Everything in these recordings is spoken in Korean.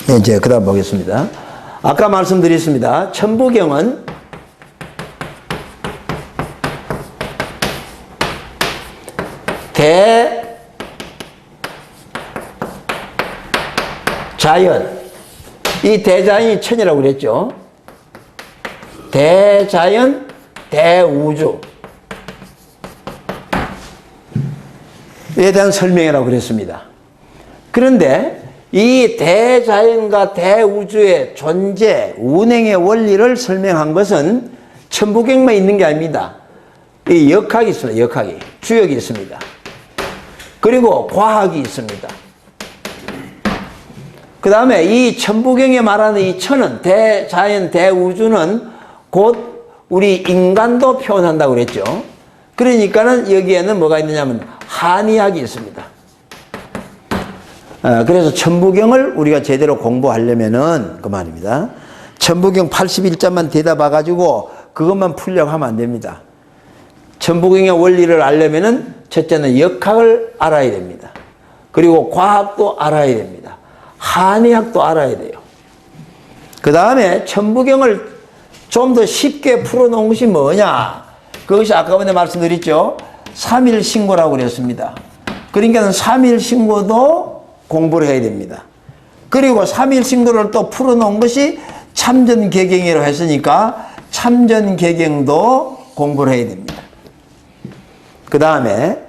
이제 그 다음 보겠습니다. 아까 말씀드렸습니다. 천부경은 대자연, 이 대자연이 천이라고 그랬죠. 대자연, 대우주 에 대한 설명이라고 그랬습니다. 그런데 이 대자연과 대우주의 존재, 운행의 원리를 설명한 것은 천부경만 있는 게 아닙니다. 이 역학이 있습니다. 역학이. 주역이 있습니다. 그리고 과학이 있습니다. 그 다음에 이 천부경에 말하는 이 천은, 대자연, 대우주는 곧 우리 인간도 표현한다고 그랬죠. 그러니까는 여기에는 뭐가 있느냐면 한의학이 있습니다. 그래서 천부경을 우리가 제대로 공부하려면은 그 말입니다. 천부경 81점만 대답해 가지고 그것만 풀려고 하면 안 됩니다. 천부경의 원리를 알려면은 첫째는 역학을 알아야 됩니다. 그리고 과학도 알아야 됩니다. 한의학도 알아야 돼요. 그 다음에 천부경을 좀 더 쉽게 풀어놓은 것이 뭐냐? 그것이 아까 전에 말씀드렸죠. 3일 신고라고 그랬습니다. 그러니까 3일 신고도 공부를 해야 됩니다. 그리고 3일 신고를 또 풀어놓은 것이 참전개경이라고 했으니까 참전개경도 공부를 해야 됩니다. 그 다음에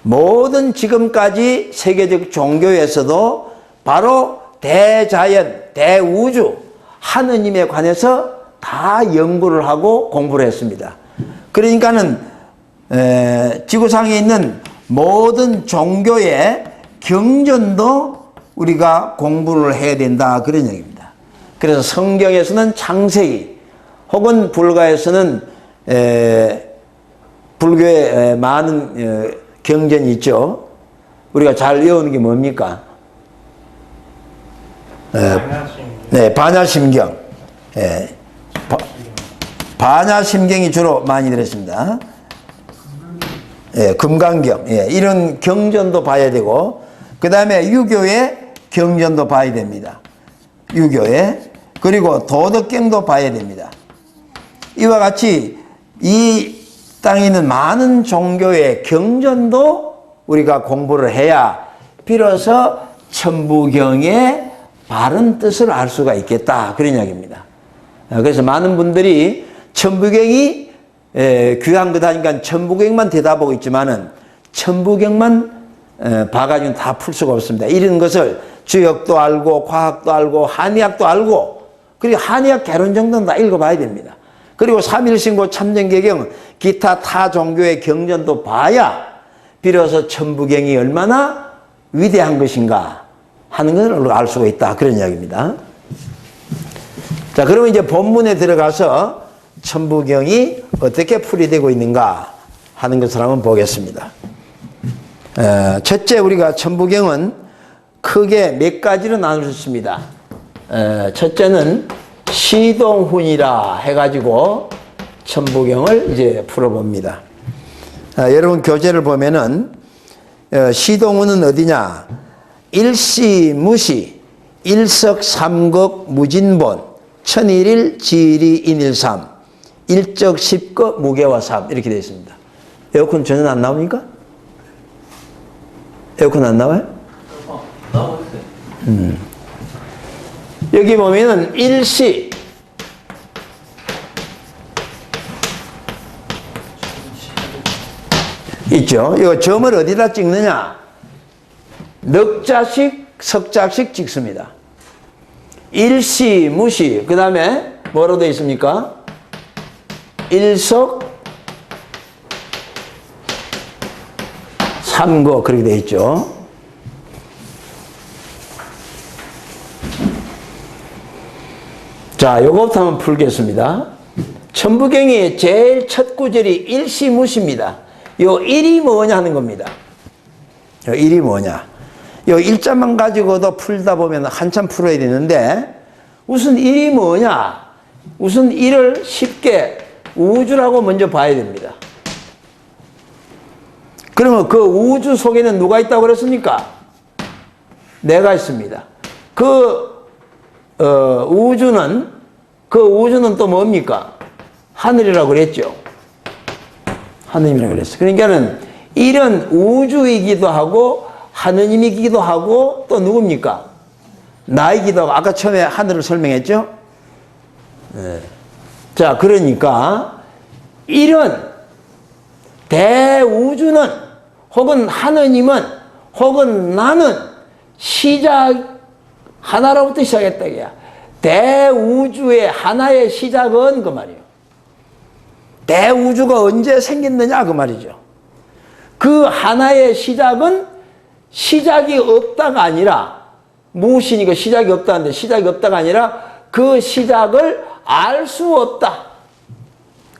모든 지금까지 세계적 종교에서도 바로 대자연, 대우주, 하느님에 관해서 다 연구를 하고 공부를 했습니다. 그러니까는 지구상에 있는 모든 종교의 경전도 우리가 공부를 해야 된다, 그런 얘기입니다. 그래서 성경에서는 창세기 혹은 불가에서는 불교에 많은 경전이 있죠. 우리가 잘 외우는 게 뭡니까? 반야심경. 반야심경이 주로 많이 들었습니다. 금강경. 이런 경전도 봐야 되고, 그 다음에 유교의 경전도 봐야 됩니다. 유교의. 그리고 도덕경도 봐야 됩니다. 이와 같이 이 땅에 있는 많은 종교의 경전도 우리가 공부를 해야 비로소 천부경의 바른 뜻을 알 수가 있겠다, 그런 이야기입니다. 그래서 많은 분들이 천부경이 귀한 것 하니까 천부경만 대답하고 있지만은 천부경만 봐가지고는 다 풀 수가 없습니다. 이런 것을 주역도 알고 과학도 알고 한의학도 알고, 그리고 한의학 개론 정도는 다 읽어봐야 됩니다. 그리고 3일신고 참전개경 기타 타 종교의 경전도 봐야 비로소 천부경이 얼마나 위대한 것인가 하는 것을 알 수가 있다, 그런 이야기입니다. 자, 그러면 이제 본문에 들어가서 천부경이 어떻게 풀이되고 있는가 하는 것을 한번 보겠습니다. 첫째, 우리가 천부경은 크게 몇 가지로 나눌 수 있습니다. 첫째는 시동훈이라 해가지고 천부경을 이제 풀어봅니다. 여러분 교재를 보면은 시동훈은 어디냐? 일시무시, 일석삼극 무진본, 천일일 지리 인일삼, 일적 십거 무게화삼, 이렇게 되어 있습니다. 에어컨 전혀 안 나옵니까? 에어컨 안 나와요? 나오고 있어요. 여기 보면은 일시, 있죠. 이거 점을 어디다 찍느냐? 넉자씩, 석자씩 찍습니다. 일시, 무시, 그 다음에 뭐로 되어 있습니까? 일석, 삼거, 그렇게 되어 있죠. 자, 요것부터 한번 풀겠습니다. 천부경의 제일 첫 구절이 일시무시입니다. 요 일이 뭐냐 하는 겁니다. 요 일이 뭐냐. 요 일자만 가지고도 풀다 보면 한참 풀어야 되는데, 우선 일이 뭐냐. 우선 일을 쉽게 우주라고 먼저 봐야 됩니다. 그러면 그 우주 속에는 누가 있다고 그랬습니까? 내가 있습니다. 그 우주는, 그 우주는 또 뭡니까? 하늘이라고 그랬죠. 하느님이라고 그랬어요. 그러니까는 이런 우주이기도 하고 하느님이기도 하고 또 누굽니까? 나이기도 하고, 아까 처음에 하늘을 설명했죠? 네. 자, 그러니까 이런 대우주는 혹은 하느님은 혹은 나는 시작 하나로부터 시작했다 이거야. 대우주의 하나의 시작은 그 말이에요. 대우주가 언제 생겼느냐 그 말이죠. 그 하나의 시작은 시작이 없다가 아니라, 무엇이니까 시작이 없다는데, 시작이 없다가 아니라 그 시작을 알 수 없다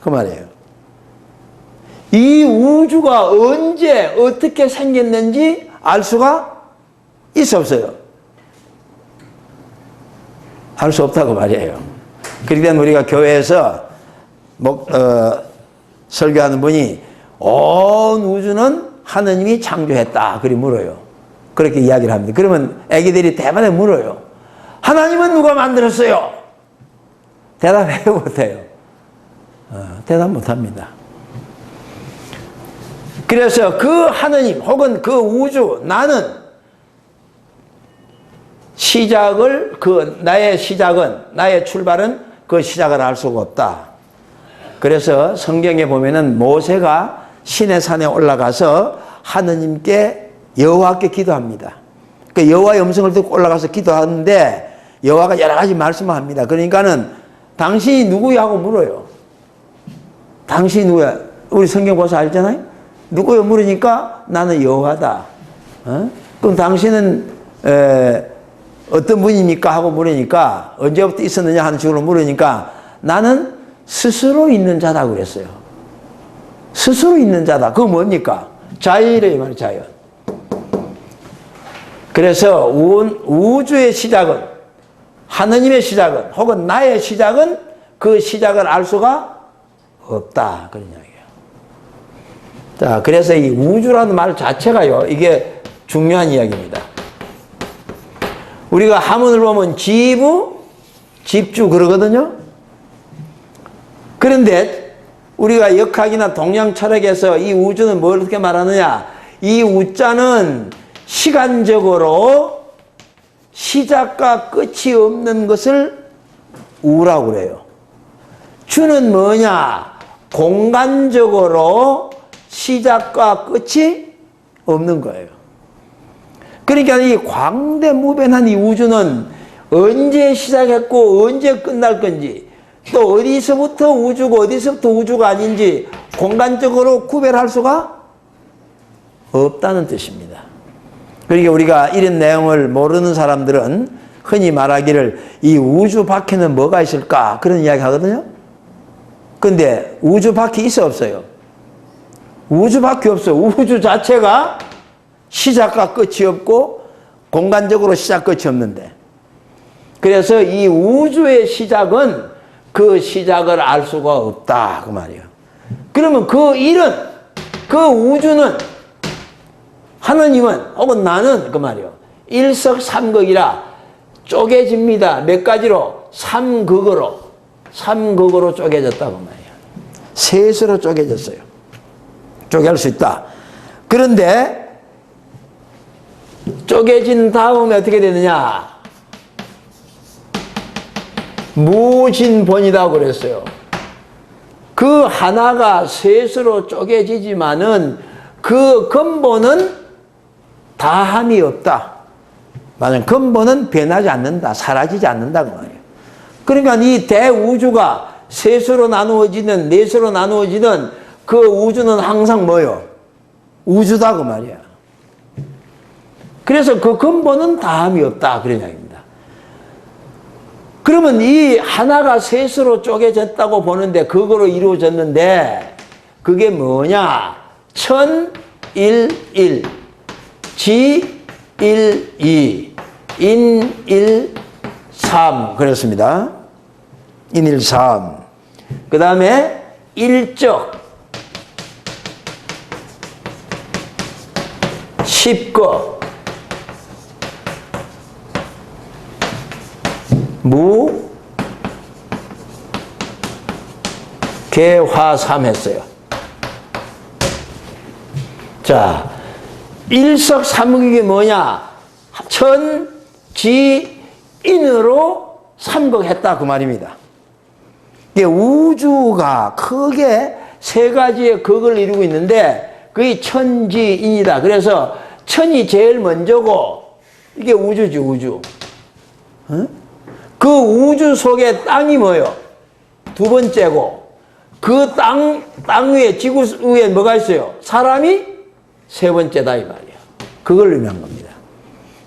그 말이에요. 이 우주가 언제 어떻게 생겼는지 알 수가 있어 없어요? 알 수 없다고 말이에요. 그러기 때문에 우리가 교회에서 설교하는 분이 온 우주는 하느님이 창조했다 그리 물어요. 그렇게 이야기를 합니다. 그러면 애기들이 대만에 물어요. 하나님은 누가 만들었어요? 대답해 못해요. 대답 못합니다. 그래서 그 하느님 혹은 그 우주, 나는 시작을, 나의 시작은, 나의 출발은 그 시작을 알 수가 없다. 그래서 성경에 보면은 모세가 시내산에 올라가서 하느님께, 여호와께 기도합니다. 그 여호와의 음성을 듣고 올라가서 기도하는데 여호와가 여러 가지 말씀을 합니다. 그러니까는 당신이 누구야 하고 물어요. 당신이 누구야? 우리 성경 보서 알잖아요? 누구요? 물으니까 나는 여호와다. 그럼 당신은 어떤 분입니까? 하고 물으니까, 언제부터 있었느냐 하는 식으로 물으니까 나는 스스로 있는 자다 그랬어요. 스스로 있는 자다. 그거 뭡니까? 자연이래요, 말이에요. 자연. 그래서 우주의 시작은, 하느님의 시작은, 혹은 나의 시작은 그 시작을 알 수가 없다 그런 이야기예요. 자, 그래서 이 우주라는 말 자체가요, 이게 중요한 이야기입니다. 우리가 한문을 보면 지부, 집주 그러거든요. 그런데 우리가 역학이나 동양 철학에서 이 우주는 뭘 어떻게 말하느냐? 이 우자는 시간적으로 시작과 끝이 없는 것을 우라고 그래요. 주는 뭐냐? 공간적으로 시작과 끝이 없는 거예요. 그러니까 이 광대무변한 이 우주는 언제 시작했고 언제 끝날 건지, 또 어디서부터 우주고 어디서부터 우주가 아닌지 공간적으로 구별할 수가 없다는 뜻입니다. 그러니까 우리가 이런 내용을 모르는 사람들은 흔히 말하기를 이 우주 밖에는 뭐가 있을까 그런 이야기 하거든요. 근데 우주 밖에 있어 없어요? 우주 밖에 없어요. 우주 자체가 시작과 끝이 없고 공간적으로 시작 끝이 없는데, 그래서 이 우주의 시작은 그 시작을 알 수가 없다 그 말이에요. 그러면 그 일은, 그 우주는, 하느님은 혹은 나는 그 말이에요, 일석삼극이라 쪼개집니다. 몇 가지로? 삼극으로 쪼개졌다고 말이에요. 셋으로 쪼개졌어요. 쪼개할 수 있다. 그런데 쪼개진 다음에 어떻게 되느냐? 무진본이라고 그랬어요. 그 하나가 셋으로 쪼개지지만은 그 근본은 다함이 없다. 맞아요. 근본은 변하지 않는다. 사라지지 않는다고 말이에요. 그러니까 이 대우주가 셋으로 나누어지는, 넷으로 나누어지는 그 우주는 항상 뭐요? 우주다 그 말이야. 그래서 그 근본은 다함이 없다 그런 이야기입니다. 그러면 이 하나가 셋으로 쪼개졌다고 보는데, 그거로 이루어졌는데 그게 뭐냐? 천일일, 지일이, 인일삼 그렇습니다. 인일삼. 그 다음에 일적, 십거, 무개화삼 했어요. 자, 일석삼극이 뭐냐? 천지인으로 삼극했다 그 말입니다. 이게 우주가 크게 세 가지의 극을 이루고 있는데 그게 천지인이다. 그래서 천이 제일 먼저고 이게 우주지, 우주. 어? 그 우주 속에 땅이 뭐요? 두 번째고 그 땅 위에, 지구 위에 뭐가 있어요? 사람이 세 번째다 이 말이에요. 그걸 의미한 겁니다.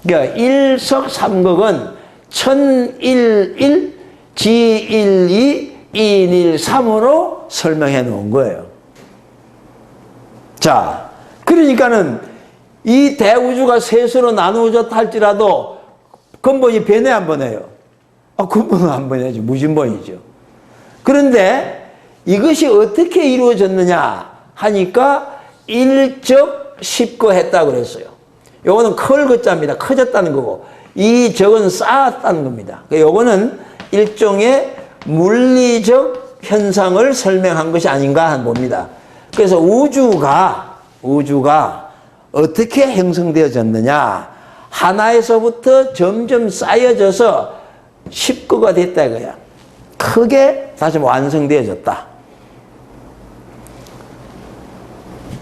그러니까 일석삼극은 천일일, 지일이, 인일삼으로 설명해 놓은 거예요. 자, 그러니까는 이 대우주가 셋으로 나누어졌다 할지라도 근본이 변해 안 변해요? 근본은 안 변해야지. 무진본이죠. 그런데 이것이 어떻게 이루어졌느냐 하니까 일적 십거 했다고 그랬어요. 요거는 클 거자입니다. 커졌다는 거고 이 적은 쌓았다는 겁니다. 요거는 일종의 물리적 현상을 설명한 것이 아닌가 한 봅니다. 그래서 우주가 어떻게 형성되어졌느냐, 하나에서부터 점점 쌓여져서 십거가 됐다 이거야. 크게 다시 완성되어졌다.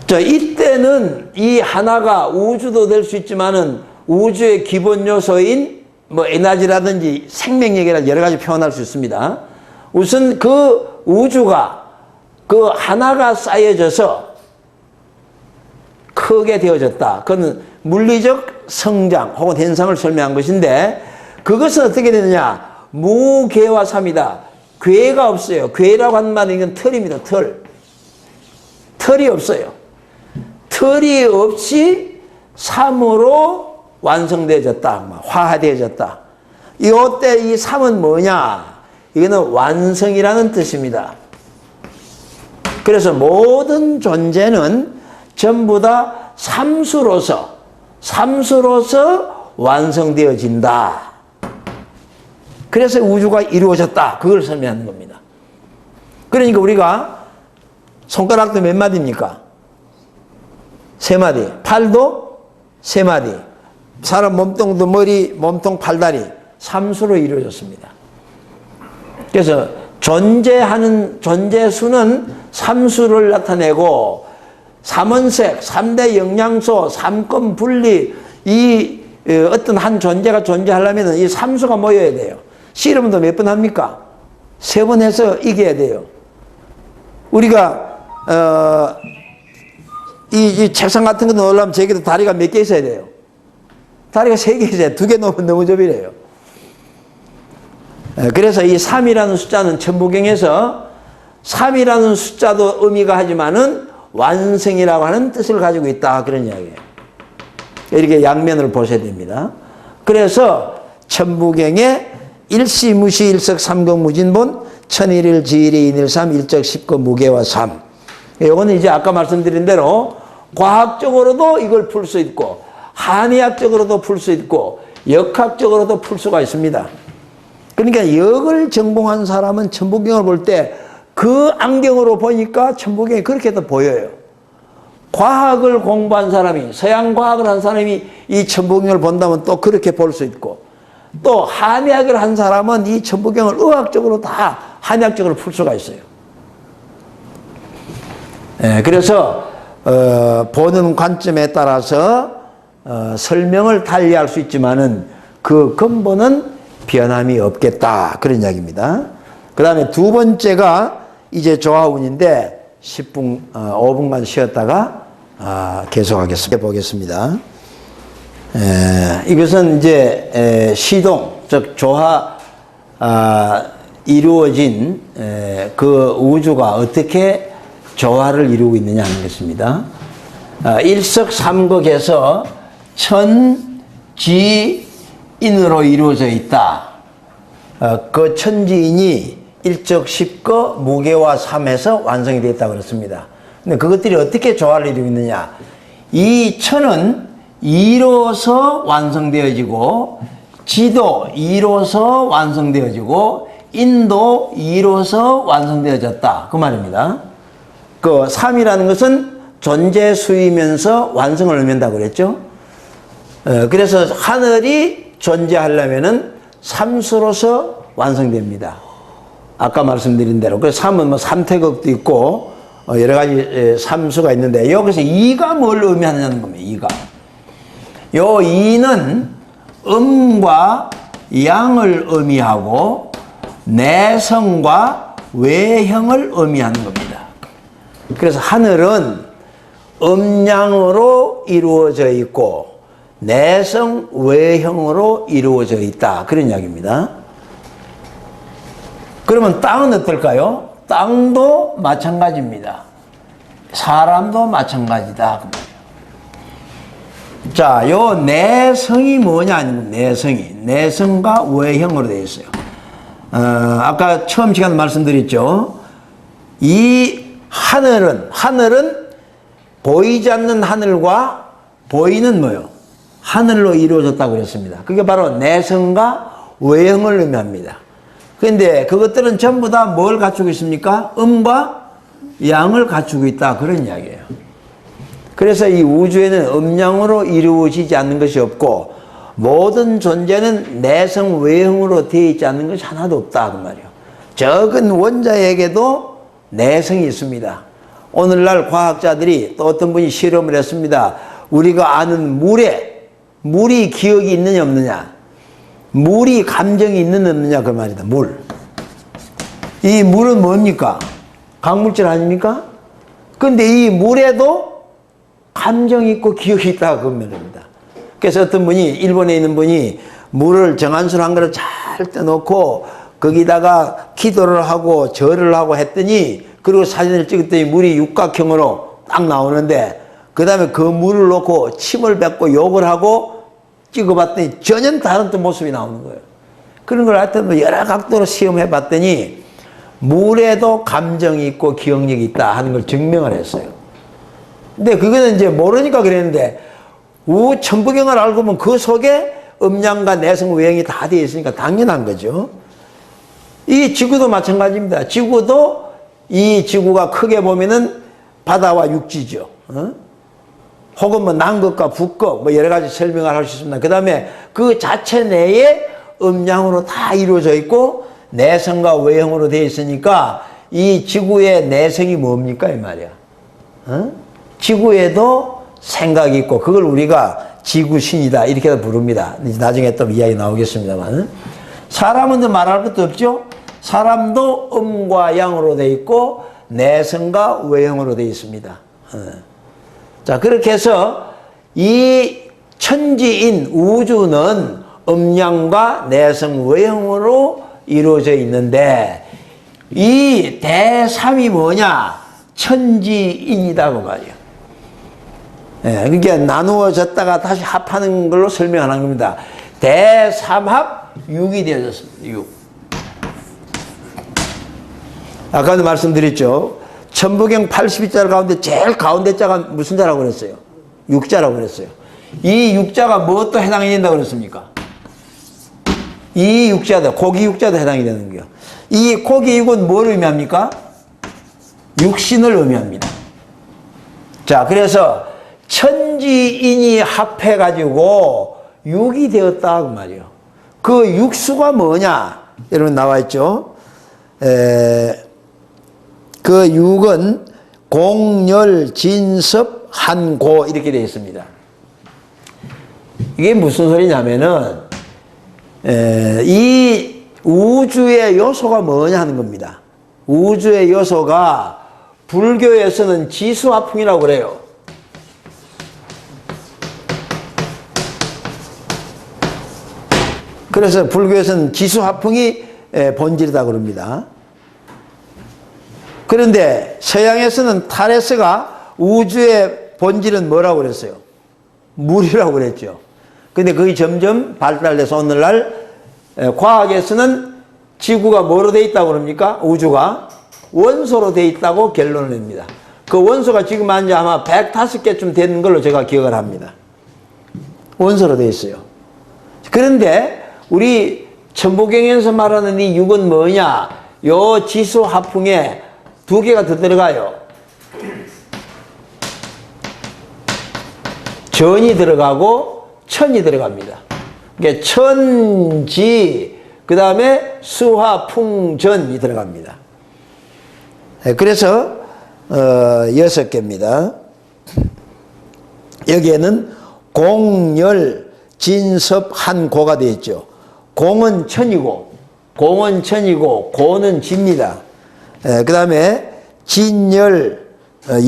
자, 이때는 이 하나가 우주도 될 수 있지만은 우주의 기본 요소인 뭐 에너지라든지 생명력이라든지 여러 가지 표현할 수 있습니다. 우선 그 우주가 그 하나가 쌓여져서 크게 되어졌다. 그건 물리적 성장 혹은 현상을 설명한 것인데 그것은 어떻게 되느냐? 무괴화삼이다. 괴가 없어요. 괴라고 하는 말은 이건 털입니다. 털이 없어요. 털이 없이 삼으로 완성되어졌다. 화해되어졌다. 이때 이 삼은 뭐냐? 이거는 완성이라는 뜻입니다. 그래서 모든 존재는 전부 다 삼수로서 완성되어진다. 그래서 우주가 이루어졌다. 그걸 설명하는 겁니다. 그러니까 우리가 손가락도 몇 마디입니까? 세 마디. 팔도 세 마디. 사람 몸통도 머리, 몸통, 팔다리. 삼수로 이루어졌습니다. 그래서 존재하는 존재수는 삼수를 나타내고 삼원색, 3대 영양소, 삼권 분리, 이 어떤 한 존재가 존재하려면 이 삼수가 모여야 돼요. 씨름도 몇 번 합니까? 3번 해서 이겨야 돼요. 우리가 이 책상 같은 거 넣으려면 저기도 다리가 몇 개 있어야 돼요? 다리가 3개 있어야 돼요. 2개 넣으면 너무 접이래요. 그래서 이 3이라는 숫자는 천부경에서 3이라는 숫자도 의미가 하지만은 완성이라고 하는 뜻을 가지고 있다. 그런 이야기예요. 이렇게 양면을 보셔야 됩니다. 그래서 천부경에 일시무시 일석삼극 무진본 천일일 지일이 인일삼 일적 십거 무개와 삼. 이거는 이제 아까 말씀드린 대로 과학적으로도 이걸 풀 수 있고 한의학적으로도 풀 수 있고 역학적으로도 풀 수가 있습니다. 그러니까 역을 전공한 사람은 천부경을 볼 때 그 안경으로 보니까 천부경이 그렇게도 보여요. 과학을 공부한 사람이, 서양 과학을 한 사람이 이 천부경을 본다면 또 그렇게 볼 수 있고 또 한의학을 한 사람은 이 천부경을 의학적으로 다 한의학적으로 풀 수가 있어요. 그래서 보는 관점에 따라서 설명을 달리할 수 있지만은 그 근본은 변함이 없겠다. 그런 이야기입니다. 그 다음에 두 번째가 이제 조화운인데 5분간 쉬었다가 계속하겠습니다. 보겠습니다. 이것은 이제 시동, 즉 조화 이루어진 그 우주가 어떻게 조화를 이루고 있느냐 하는 것입니다. 일석삼극에서 천지인으로 이루어져 있다. 그 천지인이 일적 십거 무개와 삼에서 완성이 됐다고 그랬습니다. 근데 그것들이 어떻게 조화를 이루고 있느냐? 이 천은 이로서 완성되어지고 지도 이로서 완성되어지고 인도 이로서 완성되어졌다. 그 말입니다. 그 3이라는 것은 존재 수이면서 완성을 의미한다고 그랬죠. 그래서 하늘이 존재하려면은 삼수로서 완성됩니다. 아까 말씀드린 대로. 그래서 3은 뭐 삼태극도 있고 여러 가지 삼수가 있는데 여기서 2가 뭘 의미하느냐는 겁니다. 2가. 요 2는 음과 양을 의미하고 내성과 외형을 의미하는 겁니다. 그래서 하늘은 음양으로 이루어져 있고 내성 외형으로 이루어져 있다. 그런 이야기입니다. 그러면 땅은 어떨까요? 땅도 마찬가지입니다. 사람도 마찬가지다. 자, 요 내성이 뭐냐? 아니면 내성과 외형으로 되어 있어요. 아까 처음 시간에 말씀드렸죠. 이 하늘은 보이지 않는 하늘과 보이는 뭐요? 하늘로 이루어졌다고 그랬습니다. 그게 바로 내성과 외형을 의미합니다. 그런데 그것들은 전부 다 뭘 갖추고 있습니까? 음과 양을 갖추고 있다. 그런 이야기예요. 그래서 이 우주에는 음양으로 이루어지지 않는 것이 없고 모든 존재는 내성 외형으로 되어 있지 않는 것이 하나도 없다. 그 말이에요. 적은 원자에게도 내성이 있습니다. 오늘날 과학자들이 또 어떤 분이 실험을 했습니다. 우리가 아는 물이 기억이 있느냐 없느냐, 물이 감정이 있느냐 없느냐 그 말이다. 이 물은 뭡니까? 강물질 아닙니까? 근데 이 물에도 감정이 있고 기억이 있다 그 말입니다. 그래서 어떤 분이 일본에 있는 분이 물을 정한술 한 그릇 잘 떠놓고 거기다가 기도를 하고 절을 하고 했더니 그리고 사진을 찍었더니 물이 육각형으로 딱 나오는데 그 다음에 그 물을 놓고 침을 뱉고 욕을 하고 찍어봤더니 전혀 다른 또 모습이 나오는 거예요. 그런 걸 하여튼 여러 각도로 시험해 봤더니 물에도 감정이 있고 기억력이 있다 하는 걸 증명을 했어요. 근데 그거는 이제 모르니까 그랬는데 천부경을 알고 보면 그 속에 음양과 내성 외형이 다 되어 있으니까 당연한 거죠. 이 지구도 마찬가지입니다. 지구도 이 지구가 크게 보면은 바다와 육지죠. 혹은 뭐 남극과 북극 뭐 여러 가지 설명을 할 수 있습니다. 그 다음에 그 자체 내에 음양으로 다 이루어져 있고 내성과 외형으로 되어 있으니까 이 지구의 내성이 뭡니까 이 말이야. 지구에도 생각이 있고 그걸 우리가 지구신이다 이렇게 부릅니다. 나중에 또 이야기 나오겠습니다만 사람은 말할 것도 없죠. 사람도 음과 양으로 되어 있고 내성과 외형으로 되어 있습니다. 자, 그렇게 해서 이 천지인 우주는 음양과 내성 외형으로 이루어져 있는데 이 대삼이 뭐냐? 천지인이다 그 말이에요. 그러니까 나누어졌다가 다시 합하는 걸로 설명하는 겁니다. 대삼합 6이 되어졌습니다. 6. 아까도 말씀드렸죠. 천부경 82자를 가운데 제일 가운데 자가 무슨 자라고 그랬어요? 6자라고 그랬어요. 이 6자가 무엇도 해당이 된다고 그랬습니까? 이 6자도, 고기 6자도 해당이 되는 거예요. 이 고기 6은 뭘 의미합니까? 육신을 의미합니다. 자, 그래서 천지인이 합해가지고 6이 되었다 그 말이에요. 그 육수가 뭐냐? 여러분 나와 있죠? 그 6은 공열, 진섭, 한고 이렇게 되어 있습니다. 이게 무슨 소리냐면은 이 우주의 요소가 뭐냐 하는 겁니다. 우주의 요소가 불교에서는 지수화풍이라고 그래요. 그래서 불교에서는 지수화풍이 본질이라고 그럽니다. 그런데 서양에서는 타레스가 우주의 본질은 뭐라고 그랬어요? 물이라고 그랬죠. 근데 그게 점점 발달돼서 오늘날 과학에서는 지구가 뭐로 돼 있다고 그럽니까? 우주가 원소로 돼 있다고 결론을 냅니다. 그 원소가 지금 아마 105개쯤 되는 걸로 제가 기억을 합니다. 원소로 돼 있어요. 그런데 우리 천부경에서 말하는 이 육은 뭐냐? 요 지수 화풍에 두 개가 더 들어가요. 전이 들어가고 천이 들어갑니다. 그러니까 천지, 그 다음에 수화풍전이 들어갑니다. 그래서 6개입니다. 여기에는 공열, 진섭, 한고가 되어 있죠. 공은 천이고 고는 지입니다. 그 다음에 진열,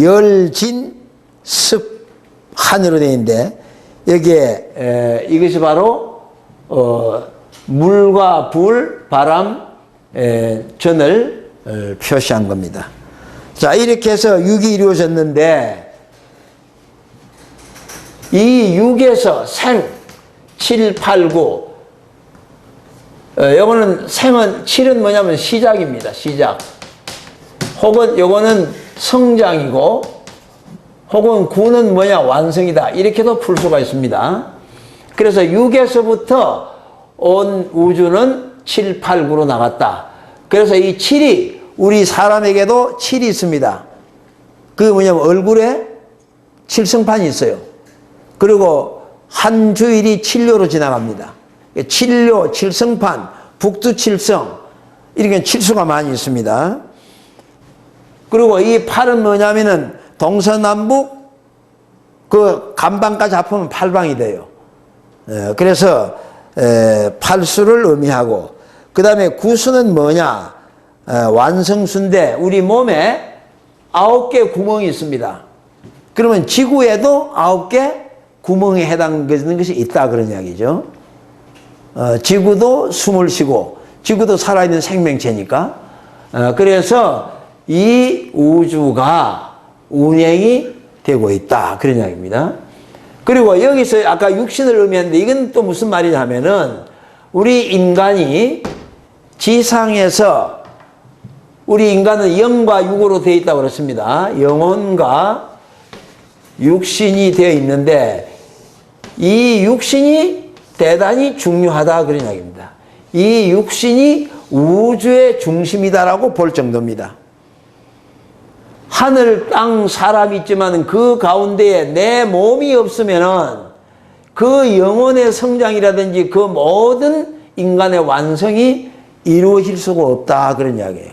열진, 습, 한으로 되어 있는데 여기에 이것이 바로 물과 불, 바람, 전을 표시한 겁니다. 자, 이렇게 해서 6이 이루어졌는데 이 6에서 생, 7, 8, 9 요거는 생은 7은 뭐냐면 시작입니다. 시작. 혹은 요거는 성장이고 혹은 9는 뭐냐 완성이다. 이렇게도 풀 수가 있습니다. 그래서 6에서부터 온 우주는 7, 8, 9로 나갔다. 그래서 이 7이 우리 사람에게도 7이 있습니다. 그게 뭐냐면 얼굴에 칠성판이 있어요. 그리고 한 주일이 칠료로 지나갑니다. 칠료, 칠성판, 북두칠성 이렇게 칠수가 많이 있습니다. 그리고 이 8은 뭐냐면은 동서남북 그 간방까지 합하면 8방이 돼요. 그래서 8수를 의미하고 그 다음에 9수는 뭐냐? 완성수인데 우리 몸에 9개 구멍이 있습니다. 그러면 지구에도 9개 구멍에 해당되는 것이 있다 그런 이야기죠. 지구도 숨을 쉬고 지구도 살아있는 생명체니까 그래서 이 우주가 운행이 되고 있다 그런 이야기입니다. 그리고 여기서 아까 육신을 의미했는데 이건 또 무슨 말이냐 하면은 우리 인간이 지상에서 우리 인간은 영과 육으로 되어 있다고 그랬습니다. 영혼과 육신이 되어 있는데 이 육신이 대단히 중요하다 그런 이야기입니다. 이 육신이 우주의 중심이다라고 볼 정도입니다. 하늘, 땅, 사람이 있지만 그 가운데에 내 몸이 없으면은 그 영혼의 성장이라든지 그 모든 인간의 완성이 이루어질 수가 없다 그런 이야기예요.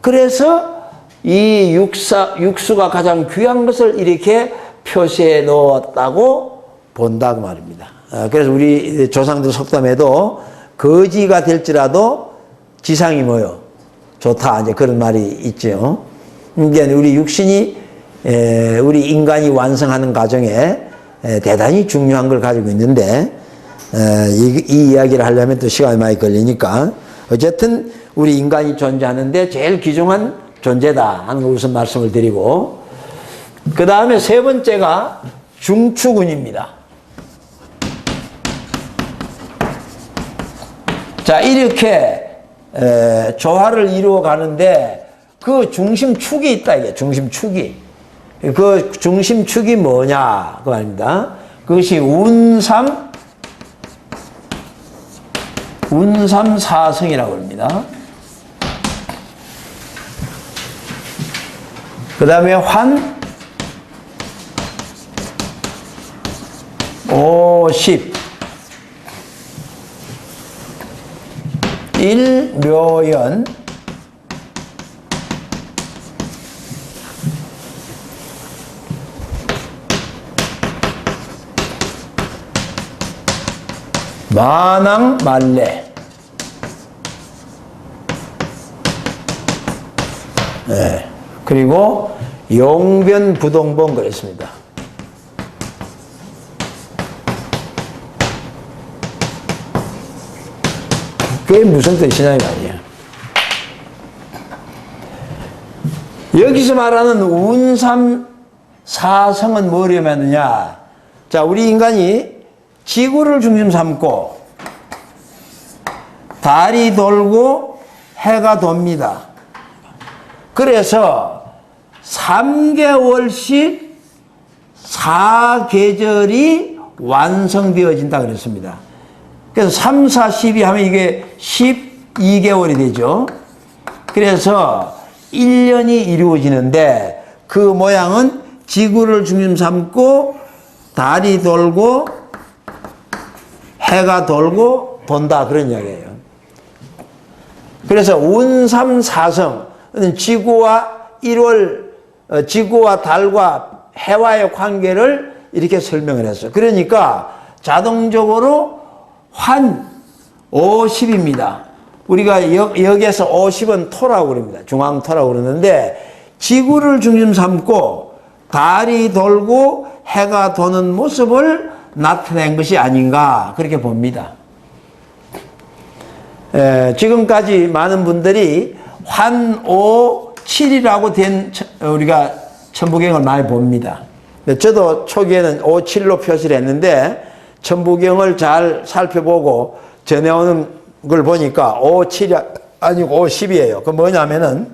그래서 이 육수가 가장 귀한 것을 이렇게 표시해 놓았다고 본다 그 말입니다. 그래서 우리 조상들 속담에도 거지가 될지라도 지상이 뭐요? 좋다. 이제 그런 말이 있죠. 이제 우리 육신이 우리 인간이 완성하는 과정에 대단히 중요한 걸 가지고 있는데 이 이야기를 하려면 또 시간이 많이 걸리니까 어쨌든 우리 인간이 존재하는데 제일 귀중한 존재다 하는 걸 우선 말씀을 드리고 그 다음에 세 번째가 중추군입니다. 자, 이렇게 조화를 이루어 가는데 그 중심축이 있다 이게 중심축이. 그 중심축이 뭐냐 그 말입니다. 그것이 운삼사성이라고 합니다. 그 다음에 오십 일묘연 만왕말래 네. 그리고 용변부동본 그랬습니다. 그게 무슨 뜻이냐 이 말이에요. 여기서 말하는 운삼사성은 뭘 의미하느냐. 자, 우리 인간이 지구를 중심 삼고 달이 돌고 해가 돕니다. 그래서 3개월씩 4계절이 완성되어진다 그랬습니다. 그래서 3, 4, 12 하면 이게 12개월이 되죠. 그래서 1년이 이루어지는데 그 모양은 지구를 중심 삼고 달이 돌고 해가 돌고 돈다 그런 이야기예요. 그래서 운삼사성 지구와 달과 해와의 관계를 이렇게 설명을 했어요. 그러니까 자동적으로 환 50입니다. 우리가 여기에서 50은 토라고 그럽니다. 중앙토라고 그러는데 지구를 중심 삼고 달이 돌고 해가 도는 모습을 나타낸 것이 아닌가 그렇게 봅니다. 지금까지 많은 분들이 환5,7이라고 된 우리가 천부경을 많이 봅니다. 저도 초기에는 5,7로 표시를 했는데 천부경을 잘 살펴보고 전해오는 걸 보니까 5,7이 아니고 5,10이에요. 그 뭐냐면은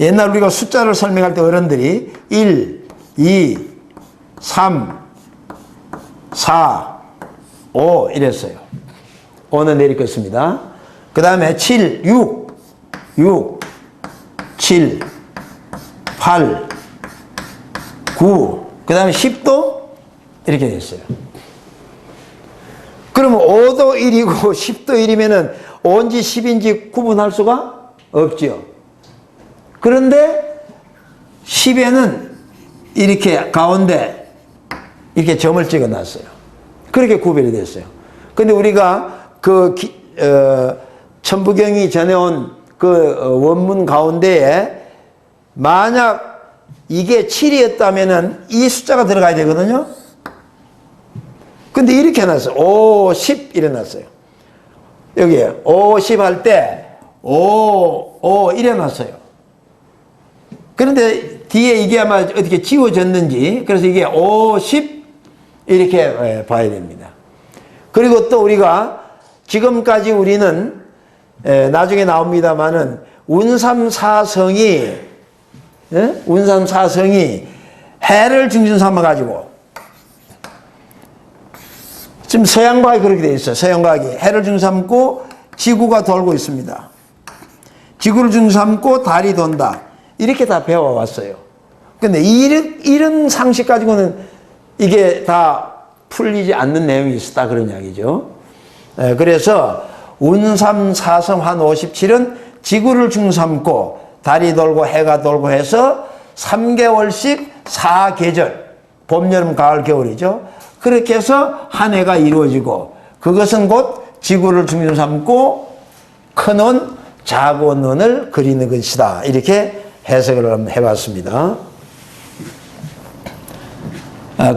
옛날 우리가 숫자를 설명할 때 어른들이 1, 2, 3, 4, 5 이랬어요. 5는 내리겠습니다. 그 다음에 7, 6, 7, 8, 9, 그 다음에 10도 이렇게 됐어요. 그러면 5도 1이고 10도 1이면은 5인지 10인지 구분할 수가 없죠. 그런데 10에는 이렇게 가운데 이렇게 점을 찍어 놨어요. 그렇게 구별이 됐어요. 근데 우리가 천부경이 전해온 그 원문 가운데에 만약 이게 7이었다면은 이 숫자가 들어가야 되거든요. 근데 이렇게 해놨어요. 5, 10 이래 놨어요. 여기에 5, 10 할 때 5 이래 놨어요. 그런데 뒤에 이게 아마 어떻게 지워졌는지 그래서 이게 5, 10 이렇게 봐야 됩니다. 그리고 또 우리가 지금까지 우리는 나중에 나옵니다만은 운삼사성이 해를 중심 삼아 가지고 지금 서양과학이 그렇게 되어 있어요. 서양과학이 해를 중심 삼고 지구가 돌고 있습니다. 지구를 중심 삼고 달이 돈다. 이렇게 다 배워왔어요. 근데 이런 상식 가지고는 이게 다 풀리지 않는 내용이 있었다 그런 이야기죠. 그래서 운삼사성 한 57은 지구를 중심 삼고 달이 돌고 해가 돌고 해서 3개월씩 4계절 봄, 여름, 가을, 겨울이죠. 그렇게 해서 한 해가 이루어지고 그것은 곧 지구를 중심 삼고 큰 원, 작은 원을 그리는 것이다. 이렇게 해석을 한번 해봤습니다.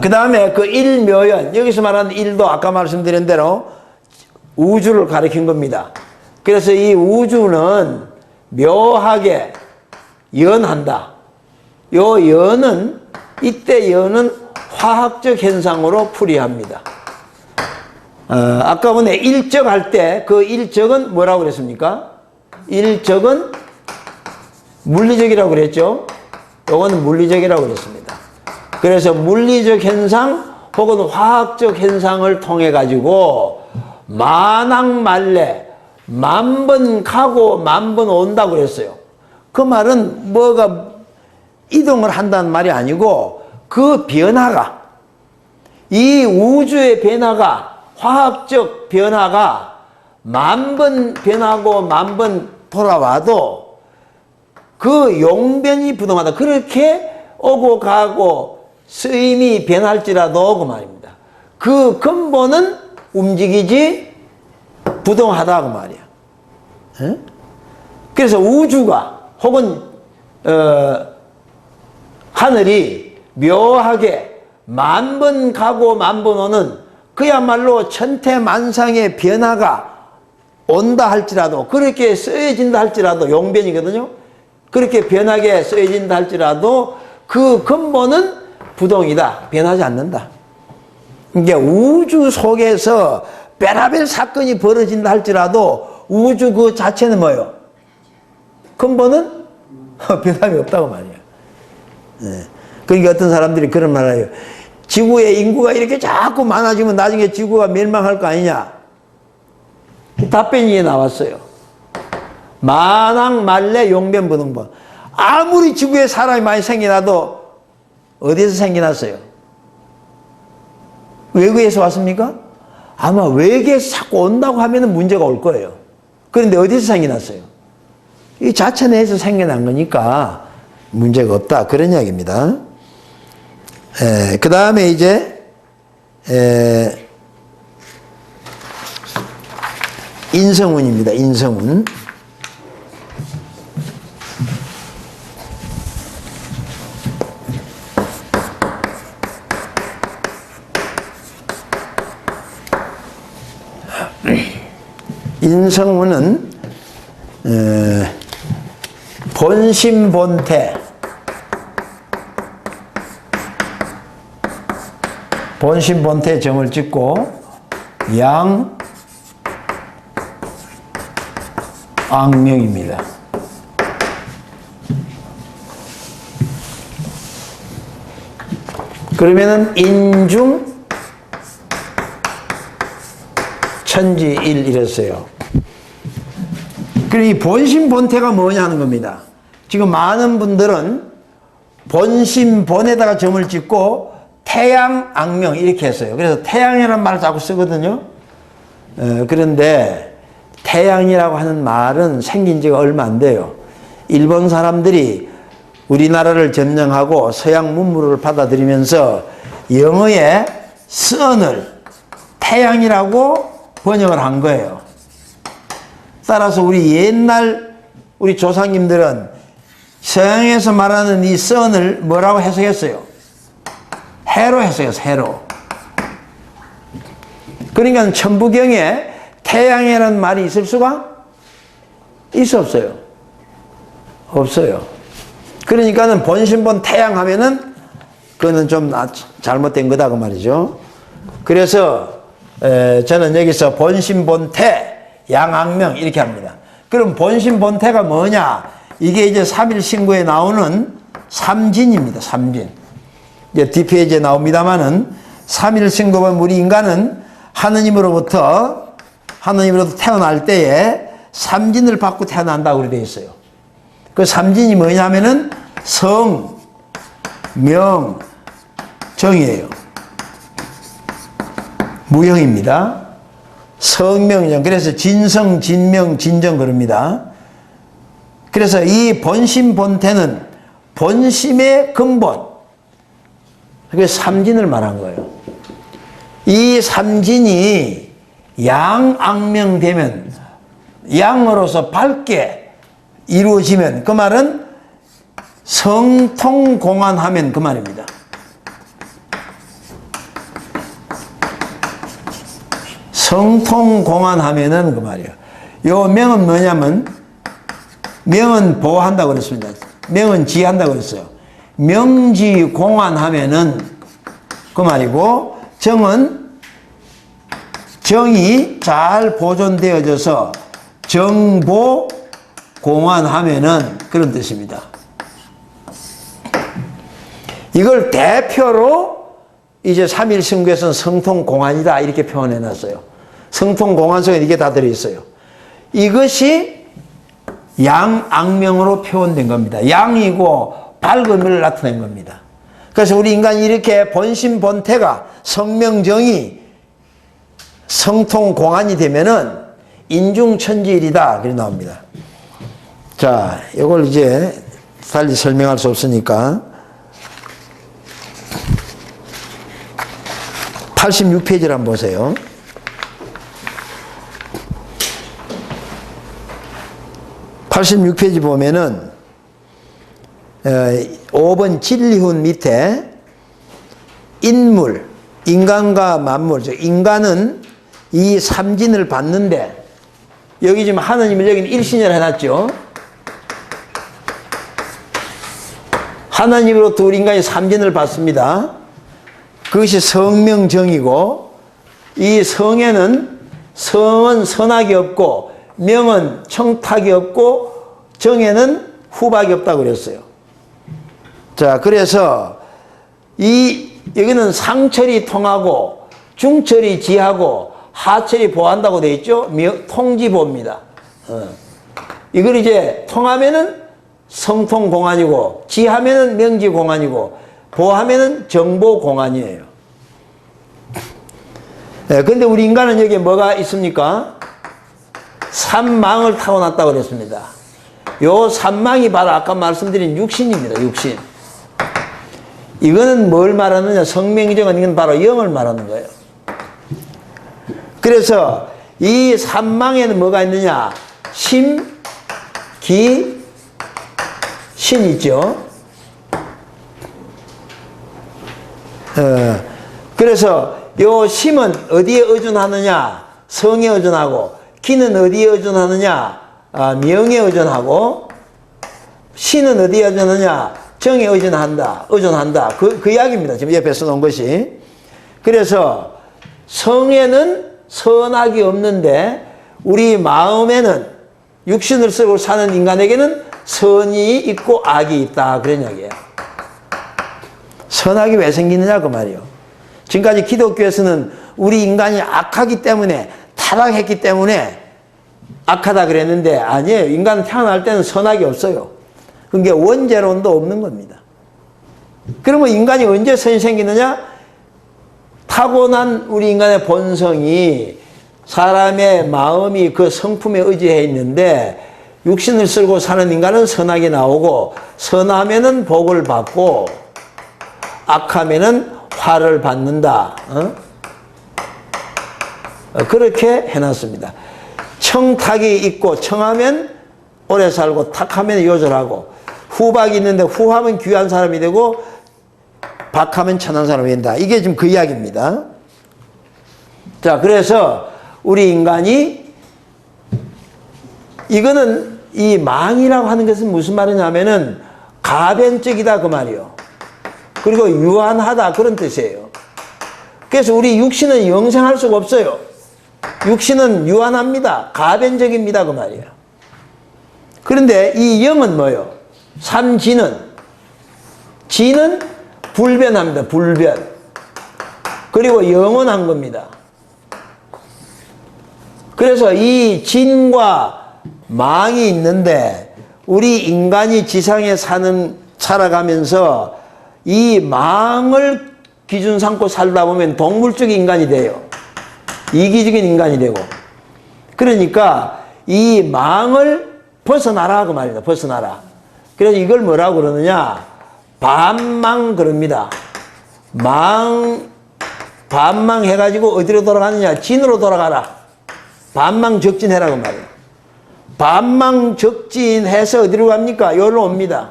그 다음에 그 일묘연, 여기서 말하는 일도 아까 말씀드린 대로 우주를 가리킨 겁니다. 그래서 이 우주는 묘하게 연한다. 요 연은, 이때 연은 화학적 현상으로 풀이합니다. 아까 보네 일적 할 때 그 일적은 뭐라고 그랬습니까? 일적은 물리적이라고 그랬죠. 요거는 물리적이라고 그랬습니다. 그래서 물리적 현상 혹은 화학적 현상을 통해 가지고 만왕말래 만번 가고 만번 온다고 그랬어요. 그 말은 뭐가 이동을 한다는 말이 아니고 그 변화가 이 우주의 변화가 화학적 변화가 만번 변하고 만번 돌아와도 그 용변이 부동하다. 그렇게 오고 가고 쓰임이 변할지라도 그 말입니다. 그 근본은 움직이지 부동하다 그 말이야. 에? 그래서 우주가 혹은 하늘이 묘하게 만번 가고 만번 오는 그야말로 천태만상의 변화가 온다 할지라도 그렇게 쓰여진다 할지라도 용변이거든요. 그렇게 변하게 쓰여진다 할지라도 그 근본은 부동이다. 변하지 않는다. 이게 우주 속에서 별의별 사건이 벌어진다 할지라도 우주 그 자체는 뭐예요? 근본은 변함이 없다고 말이에요. 네. 그러니까 어떤 사람들이 그런 말을 해요. 지구의 인구가 이렇게 자꾸 많아지면 나중에 지구가 멸망할 거 아니냐? 답변이 이게 나왔어요. 만왕 만래 용변 부등본. 아무리 지구에 사람이 많이 생겨나도 어디에서 생겨났어요? 외국에서 왔습니까? 아마 외계에서 자꾸 온다고 하면 문제가 올 거예요. 그런데 어디서 생겨났어요? 이 자체 내에서 생겨난 거니까 문제가 없다. 그런 이야기입니다. 그 다음에 이제 인성운입니다. 인성운. 인성운은 본심본태, 본심본태에 점을 찍고 양악명입니다. 그러면은 인중 천지일 이랬어요. 그리고 이 본심본태가 뭐냐 하는 겁니다. 지금 많은 분들은 본심본에다가 점을 찍고 태양악명 이렇게 했어요. 그래서 태양이라는 말을 자꾸 쓰거든요. 그런데 태양이라고 하는 말은 생긴 지가 얼마 안 돼요. 일본 사람들이 우리나라를 점령하고 서양 문물을 받아들이면서 영어의 sun을 태양이라고 번역을 한 거예요. 따라서 우리 조상님들은 서양에서 말하는 이 sun을 뭐라고 해석했어요? 해로 해석했어요. 해로. 그러니까 천부경에 태양이라는 말이 있을 수가 있어 없어요? 없어요. 그러니까는 본심본 태양 하면은 그거는 좀 잘못된 거다 그 말이죠. 그래서 저는 여기서 본심본태 양악명 이렇게 합니다. 그럼 본심본태가 뭐냐? 이게 이제 3일 신고에 나오는 삼진입니다. 삼진. 이제 뒷페이지에 나옵니다만은 3일 신고 보면 우리 인간은 하느님으로부터 태어날 때에 삼진을 받고 태어난다고 그렇게 되어 있어요. 그 삼진이 뭐냐면은 성, 명, 정이에요. 무형입니다. 성명정. 그래서 진성, 진명, 진정 그럽니다. 그래서 이 본심 본태는 본심의 근본. 그게 삼진을 말한 거예요. 이 삼진이 양악명 되면 양으로서 밝게 이루어지면 그 말은 성통공안하면 그 말입니다. 성통공안하면은 그 말이에요. 요 명은 뭐냐면 명은 보호한다고 그랬습니다. 명은 지한다고 그랬어요. 명지공안하면은 그 말이고 정은 정이 잘 보존되어져서 정보공안하면은 그런 뜻입니다. 이걸 대표로 이제 3일 신구에서는 성통공안이다 이렇게 표현해 놨어요. 성통공안 속에 이게 다 들어있어요. 이것이 양악명으로 표현된 겁니다. 양이고 밝음을 나타낸 겁니다. 그래서 우리 인간이 이렇게 본심본태가 성명정이 성통공안이 되면은 인중천지일이다 그렇게 나옵니다. 자, 이걸 이제 달리 설명할 수 없으니까 86페이지를 한번 보세요. 86페이지 보면은 5번 진리훈 밑에 인물, 인간과 만물, 즉 인간은 이 삼진을 받는데 여기 지금 하느님을 여기는 일신이라 해놨죠. 하나님으로부터 우리 인간이 삼진을 받습니다. 그것이 성명정이고 이 성에는 성은 선악이 없고 명은 청탁이 없고 정에는 후박이 없다고 그랬어요. 자, 그래서 이 여기는 상철이 통하고 중철이 지하고 하철이 보한다고 되어 있죠. 통지보입니다. 이걸 이제 통하면은 성통공안이고 지하면은 명지공안이고 보하면은 정보공안이에요. 근데 우리 인간은 여기에 뭐가 있습니까? 삼망을 타고났다고 그랬습니다. 요 삼망이 바로 아까 말씀드린 육신입니다. 육신. 이거는 뭘 말하느냐? 성명정은 이건 바로 영을 말하는 거예요. 그래서 이 삼망에는 뭐가 있느냐? 심, 기, 신 있죠. 그래서 요 심은 어디에 의존하느냐? 성에 의존하고, 기는 어디에 의존하느냐? 명에 의존하고, 신은 어디에 의존하느냐? 정에 의존한다. 그 이야기입니다. 지금 옆에 써놓은 것이. 그래서 성에는 선악이 없는데 우리 마음에는 육신을 쓰고 사는 인간에게는 선이 있고 악이 있다. 그런 이야기예요. 선악이 왜 생기느냐 그 말이에요. 지금까지 기독교에서는 우리 인간이 악하기 때문에 타락했기 때문에 악하다 그랬는데 아니에요. 인간은 태어날 때는 선악이 없어요. 그게 원죄론도 없는 겁니다. 그러면 인간이 언제 선이 생기느냐? 타고난 우리 인간의 본성이 사람의 마음이 그 성품에 의지해 있는데 육신을 쓸고 사는 인간은 선악이 나오고 선하면은 복을 받고 악하면은 화를 받는다. 그렇게 해놨습니다. 청탁이 있고 청하면 오래 살고 탁하면 요절하고 후박이 있는데 후하면 귀한 사람이 되고 박하면 천한 사람이 된다. 이게 지금 그 이야기입니다. 자, 그래서 우리 인간이 이거는 이 망이라고 하는 것은 무슨 말이냐면은 가변적이다 그 말이요. 그리고 유한하다 그런 뜻이에요. 그래서 우리 육신은 영생할 수가 없어요. 육신은 유한합니다. 가변적입니다 그 말이에요. 그런데 이 영은 뭐예요? 삼지는 지는 불변합니다. 불변. 그리고 영원한 겁니다. 그래서 이 진과 망이 있는데 우리 인간이 지상에 살아가면서 이 망을 기준 삼고 살다 보면 동물적인 인간이 돼요. 이기적인 인간이 되고. 그러니까 이 망을 벗어나라 그 말이다. 벗어나라. 그래서 이걸 뭐라고 그러느냐? 반망 그럽니다. 반망 해가지고 어디로 돌아가느냐? 진으로 돌아가라. 반망 적진해라 그 말이에요. 반망 적진해서 어디로 갑니까? 여기로 옵니다.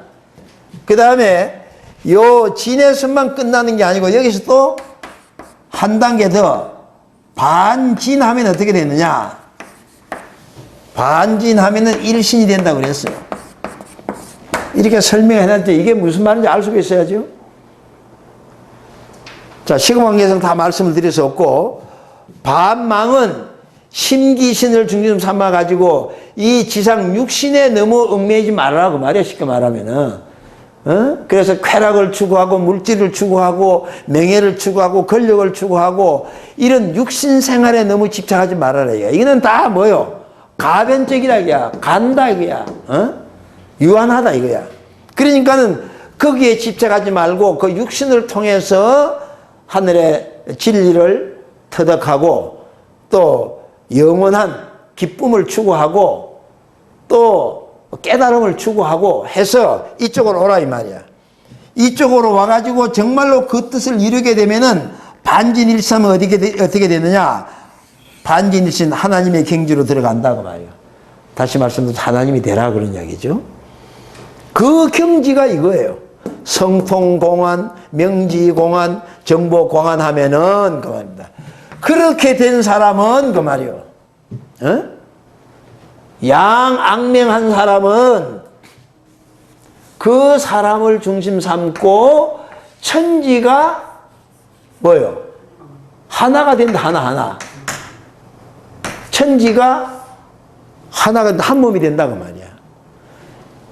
그 다음에 요 진에서만 끝나는 게 아니고 여기서 또 한 단계 더 반진하면 어떻게 되느냐? 반진하면은 일신이 된다고 그랬어요. 이렇게 설명해놨죠. 이게 무슨 말인지 알 수가 있어야죠. 자, 시금관계에서는 다 말씀을 드릴 수 없고, 반망은 심기신을 중심 삼아가지고 이 지상 육신에 너무 얽매이지 말라고 말이야, 쉽게 말하면은. 그래서 쾌락을 추구하고 물질을 추구하고 명예를 추구하고 권력을 추구하고 이런 육신 생활에 너무 집착하지 말아라. 이거는 다 뭐요? 가변적이라 이거야. 간다 이거야. 유한하다 이거야. 그러니까는 거기에 집착하지 말고 그 육신을 통해서 하늘의 진리를 터득하고 또 영원한 기쁨을 추구하고 또 깨달음을 추구하고 해서 이쪽으로 오라 이 말이야. 이쪽으로 와가지고 정말로 그 뜻을 이루게 되면은 반진일삼은 어떻게 되느냐? 반진일신 하나님의 경지로 들어간다고 말이야. 다시 말씀드려서 하나님이 되라 그런 이야기죠. 그 경지가 이거예요. 성통공안, 명지공안, 정보공안 하면은 그 말입니다. 그렇게 된 사람은 그 말이요. 양악명한 사람은 그 사람을 중심 삼고 천지가 뭐요? 하나가 된다. 하나. 천지가 하나가 한 몸이 된다 그 말이야.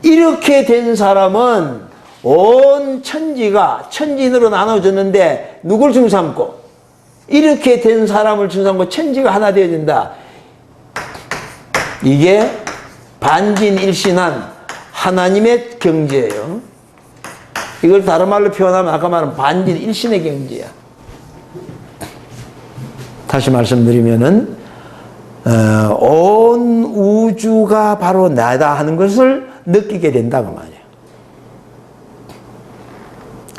이렇게 된 사람은 온 천지가 천진으로 나눠졌는데 누굴 중삼고 이렇게 된 사람을 중삼고 천지가 하나 되어진다. 이게 반진일신한 하나님의 경지예요. 이걸 다른 말로 표현하면 아까 말한 반진일신의 경지야. 다시 말씀드리면은 온 우주가 바로 나다 하는 것을 느끼게 된다고 말이에요.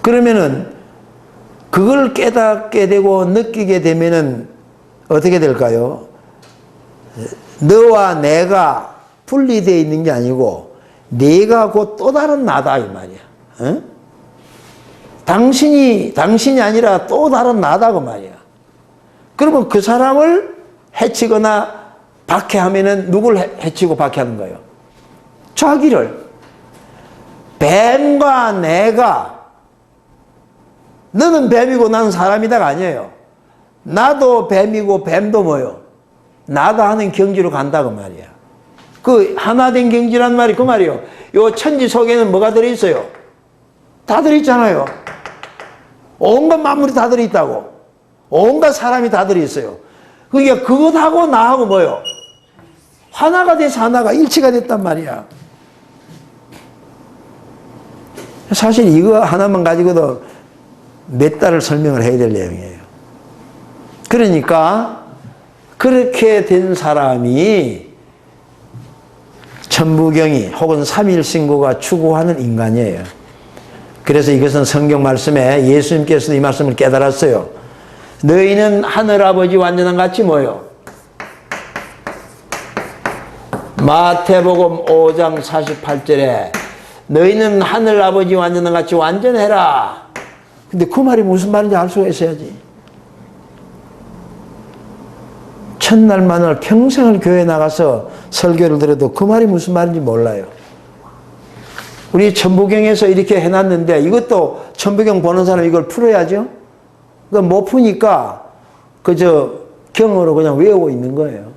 그러면은 그걸 깨닫게 되고 느끼게 되면은 어떻게 될까요? 너와 내가 분리되어 있는 게 아니고 내가 곧 또 다른 나다 이 말이야. 어? 당신이 아니라 또 다른 나다 그 말이야. 그러면 그 사람을 해치거나 박해하면은 누굴 해치고 박해하는 거예요? 자기를. 뱀과 내가 너는 뱀이고 나는 사람이다가 아니에요. 나도 뱀이고 뱀도 뭐요? 나다 하는 경지로 간다고 말이야. 그 하나 된 경지란 말이 그 말이요. 요 천지 속에는 뭐가 들어있어요? 다 들어있잖아요. 온갖 만물이 다 들어있다고. 온갖 사람이 다 들어있어요. 그러니까 그것하고 나하고 뭐요? 하나가 돼서 하나가 일치가 됐단 말이야. 사실 이거 하나만 가지고도 몇 달을 설명을 해야 될 내용이에요. 그러니까 그렇게 된 사람이 천부경이 혹은 삼일신고가 추구하는 인간이에요. 그래서 이것은 성경 말씀에 예수님께서도 이 말씀을 깨달았어요. 너희는 하늘아버지 완전한 같이 뭐요? 마태복음 5장 48절에 너희는 하늘아버지 완전한 같이 완전해라. 근데 그 말이 무슨 말인지 알 수가 있어야지. 첫날만을 평생을 교회에 나가서 설교를 들어도 그 말이 무슨 말인지 몰라요. 우리 천부경에서 이렇게 해놨는데 이것도 천부경 보는 사람 이걸 풀어야죠. 그러니까 못 푸니까 그저 경어로 그냥 외우고 있는 거예요.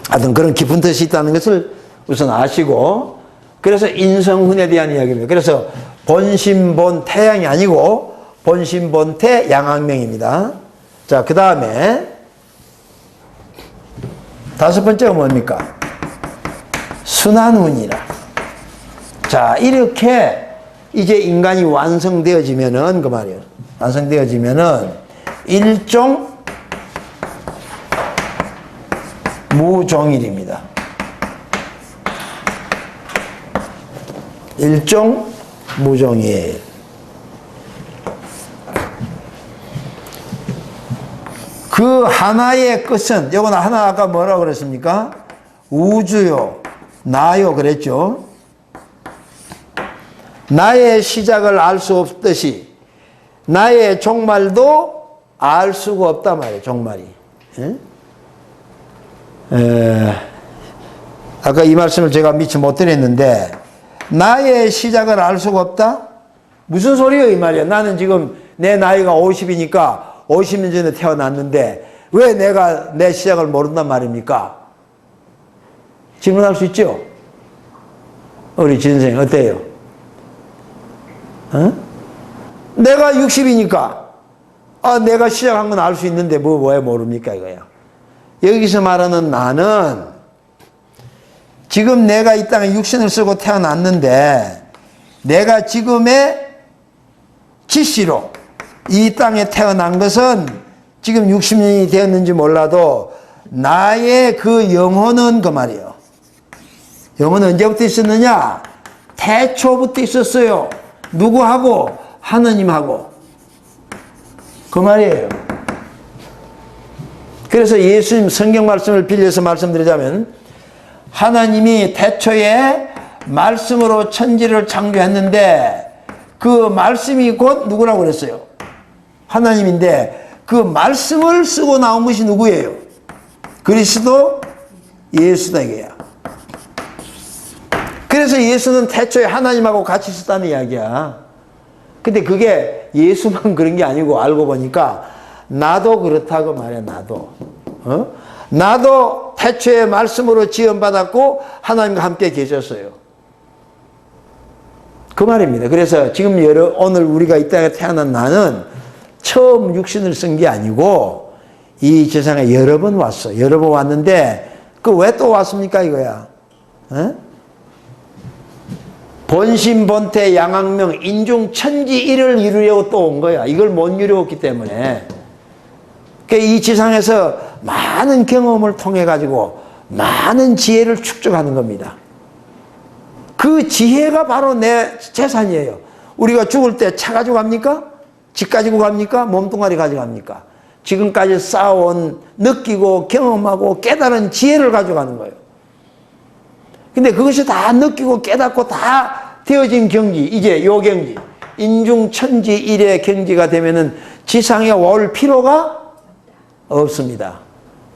하여튼 그런 깊은 뜻이 있다는 것을 우선 아시고, 그래서 인성훈에 대한 이야기입니다. 그래서 본심본 태양이 아니고 본심본 태 양학명입니다. 자, 그 다음에 다섯 번째가 뭡니까? 순환운이라. 자, 이렇게 이제 인간이 완성되어지면은 그 말이에요. 완성되어지면은 일종 무종일입니다. 일종 무종일. 그 하나의 끝은, 요건 하나 아까 뭐라고 그랬습니까? 우주요, 나요 그랬죠. 나의 시작을 알 수 없듯이 나의 종말도 알 수가 없단 말이에요. 종말이. 아까 이 말씀을 제가 미처 못 드렸는데, 나의 시작을 알 수가 없다? 무슨 소리예요 이 말이야. 나는 지금 내 나이가 50이니까 50년 전에 태어났는데 왜 내가 내 시작을 모른단 말입니까? 질문할 수 있죠? 우리 진생 어때요? 어? 내가 60이니까 내가 시작한 건 알 수 있는데 왜 모릅니까 이거야. 여기서 말하는 나는 지금 내가 이 땅에 육신을 쓰고 태어났는데 내가 지금의 지시로 이 땅에 태어난 것은 지금 60년이 되었는지 몰라도 나의 그 영혼은 그 말이에요. 영혼은 언제부터 있었느냐? 태초부터 있었어요. 누구하고? 하느님하고. 그 말이에요. 그래서 예수님 성경 말씀을 빌려서 말씀드리자면, 하나님이 태초에 말씀으로 천지를 창조했는데 그 말씀이 곧 누구라고 그랬어요? 하나님인데 그 말씀을 쓰고 나온 것이 누구예요? 그리스도 예수다 이거야. 그래서 예수는 태초에 하나님하고 같이 있었다는 이야기야. 근데 그게 예수만 그런 게 아니고 알고 보니까 나도 그렇다고 말이야. 나도. 나도 태초에 말씀으로 지원받았고 하나님과 함께 계셨어요. 그 말입니다. 그래서 지금 오늘 우리가 이 땅에 태어난 나는 처음 육신을 쓴 게 아니고 이 세상에 여러 번 왔어. 여러 번 왔는데 그 왜 또 왔습니까 이거야. 에? 본심 본태 양악명 인중 천지일을 이루려고 또 온 거야. 이걸 못 이루었기 때문에. 그러니까 이 지상에서 많은 경험을 통해 가지고 많은 지혜를 축적하는 겁니다. 그 지혜가 바로 내 재산이에요. 우리가 죽을 때 차 가지고 갑니까? 집 가지고 갑니까? 몸뚱아리 가지고 갑니까? 지금까지 쌓아온 느끼고 경험하고 깨달은 지혜를 가져가는 거예요. 근데 그것이 다 느끼고 깨닫고 다 되어진 경지, 이제 요 경지, 인중천지일의 경지가 되면은 지상에 올 필요가 없습니다.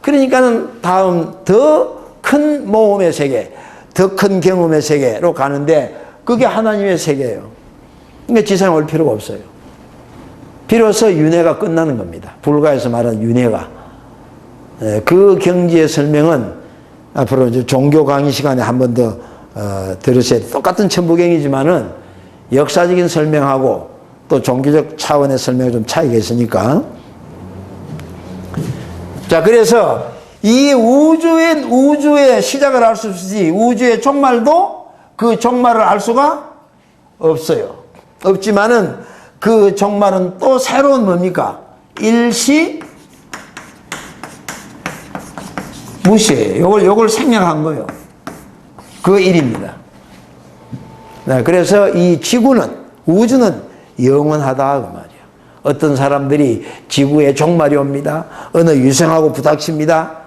그러니까는 다음 더 큰 모험의 세계, 더 큰 경험의 세계로 가는데 그게 하나님의 세계예요. 그러니까 지상에 올 필요가 없어요. 비로소 윤회가 끝나는 겁니다. 불가에서 말하는 윤회가. 그 경지의 설명은 앞으로 이제 종교 강의 시간에 한 번 더 들으셔야 돼요. 똑같은 천부경이지만은 역사적인 설명하고 또 종교적 차원의 설명이 좀 차이가 있으니까. 자, 그래서 이 우주의 시작을 알 수 없이 우주의 종말도 그 종말을 알 수가 없어요. 없지만은 그 종말은 또 새로운 뭡니까? 일시 무시예요. 요걸 생략한 거예요. 그 일입니다. 네, 그래서 이 지구는, 우주는 영원하다 그 말이에요. 어떤 사람들이 지구에 종말이 옵니다. 어느 유생하고 부닥칩니다.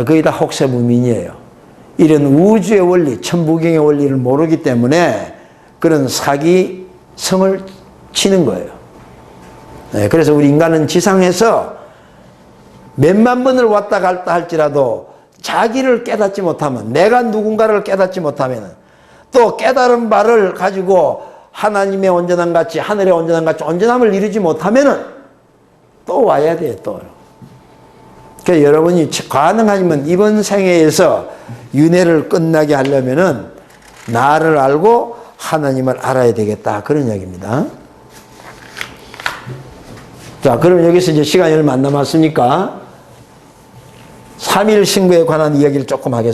거의 다 혹세무민이에요. 이런 우주의 원리, 천부경의 원리를 모르기 때문에 그런 사기성을 치는 거예요. 네, 그래서 우리 인간은 지상에서 몇만 번을 왔다 갔다 할지라도 자기를 깨닫지 못하면, 내가 누군가를 깨닫지 못하면, 또 깨달은 바를 가지고 하나님의 온전함 같이, 하늘의 온전함 같이 온전함을 이루지 못하면 또 와야 돼요, 또. 그러니까 여러분이 가능하면 이번 생애에서 윤회를 끝나게 하려면은 나를 알고 하나님을 알아야 되겠다. 그런 이야기입니다. 자, 그럼 여기서 이제 시간이 얼마 안 남았으니까 3일 신구에 관한 이야기를 조금 하겠습니다.